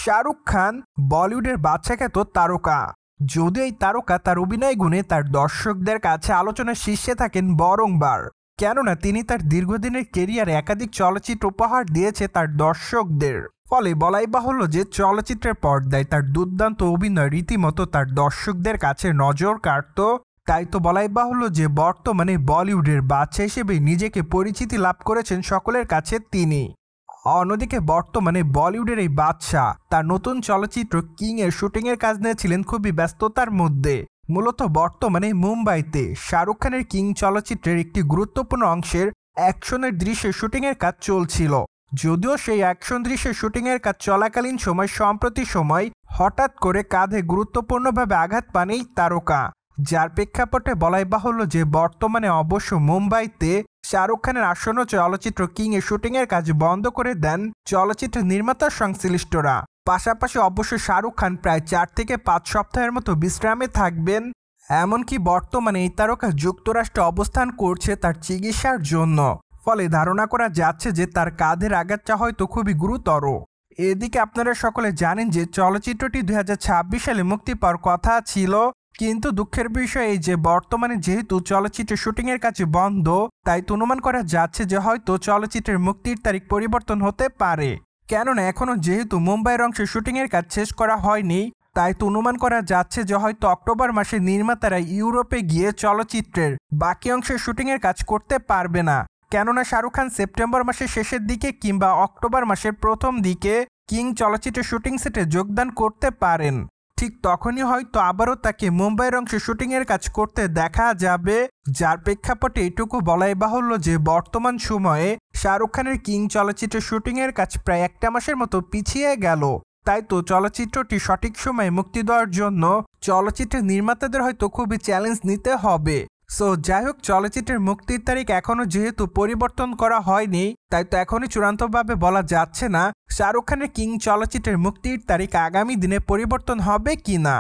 শাহরুখ খান বলিউডের বাদশাখ্যাত তারকা। যদিও এই তারকা তার অভিনয় গুণে তার দর্শকদের কাছে আলোচনার শীর্ষে থাকেন বারংবার, কেননা তিনি তার দীর্ঘদিনের কেরিয়ারে একাধিক চলচ্চিত্র উপহার দিয়েছে তার দর্শকদের। ফলে বলাই বাহুল্য যে চলচ্চিত্রের পর্দায় তার দুর্দান্ত অভিনয় রীতিমতো তার দর্শকদের কাছে নজর কাড়ত। তাই তো বলাই বাহুল্য যে বর্তমানে বলিউডের বাদশা হিসেবে নিজেকে পরিচিতি লাভ করেছেন সকলের কাছে তিনি। অন্যদিকে বর্তমানে বলিউডের এই বাদশা তার নতুন চলচ্চিত্র কিং এর শুটিং এর কাজ নিয়েছিলেন খুবই ব্যস্ততার মধ্যে। মূলত বর্তমানে মুম্বাইতে শাহরুখ খানের কিং চলচ্চিত্রের একটি গুরুত্বপূর্ণ অংশের অ্যাকশনের দৃশ্যের শুটিং এর কাজ চলছিল। যদিও সেই অ্যাকশন দৃশ্যের শুটিং এর কাজ চলাকালীন সম্প্রতি সময় হঠাৎ করে কাঁধে গুরুত্বপূর্ণভাবে আঘাত পান এই তারকা, যার প্রেক্ষাপটে বলাই বাহুল্য যে বর্তমানে অবশ্য মুম্বাইতে শাহরুখ খানের আসন্ন চলচ্চিত্র কিং এর শুটিং এর কাজ বন্ধ করে দেন চলচ্চিত্র নির্মাতা সংশ্লিষ্টরা। পাশাপাশি অবশ্য শাহরুখ খান প্রায় 4 থেকে 5 সপ্তাহের মতো বিশ্রামে থাকবেন। এমনকি বর্তমানে এই তারকা যুক্তরাষ্ট্রে অবস্থান করছে তার চিকিৎসার জন্য। ফলে ধারণা করা যাচ্ছে যে তার কাঁধের আঘাতটা হয়তো খুবই গুরুতর। এদিকে আপনারা সকলে জানেন যে চলচ্চিত্রটি 2026 সালে মুক্তি পাওয়ার কথা ছিল, কিন্তু দুঃখের বিষয় এই যে বর্তমানে যেহেতু চলচ্চিত্রের শুটিংয়ের কাজ বন্ধ, তাই তো অনুমান করা যাচ্ছে যে হয়তো চলচ্চিত্রের মুক্তির তারিখ পরিবর্তন হতে পারে। কেননা এখনও যেহেতু মুম্বাইয়ের অংশে শুটিংয়ের কাজ শেষ করা হয়নি, তাই তো অনুমান করা যাচ্ছে যে হয়তো অক্টোবর মাসে নির্মাতারা ইউরোপে গিয়ে চলচ্চিত্রের বাকি অংশের শুটিংয়ের কাজ করতে পারবে না। কেননা শাহরুখ খান সেপ্টেম্বর মাসের শেষের দিকে কিংবা অক্টোবর মাসের প্রথম দিকে কিং চলচ্চিত্রের শুটিং সেটে যোগদান করতে পারেন। ঠিক তখনই হয়তো আবারও তাকে মুম্বাইয়ের অংশে শুটিংয়ের কাজ করতে দেখা যাবে, যার প্রেক্ষাপটে এইটুকু বলাই বাহুল্য যে বর্তমান সময়ে শাহরুখ খানের কিং চলচ্চিত্রের শুটিংয়ের কাজ প্রায় 1 মাসের মতো পিছিয়ে গেল। তাই তো চলচ্চিত্রটি সঠিক সময়ে মুক্তি দেওয়ার জন্য চলচ্চিত্রের নির্মাতাদের হয়তো খুবই চ্যালেঞ্জ নিতে হবে। যাই হোক, চলচ্চিত্রের মুক্তির তারিখ এখনও যেহেতু পরিবর্তন করা হয়নি, তাই তো এখনই চূড়ান্তভাবে বলা যাচ্ছে না শাহরুখ খানের কিং চলচ্চিত্রের মুক্তির তারিখ আগামী দিনে পরিবর্তন হবে কিনা।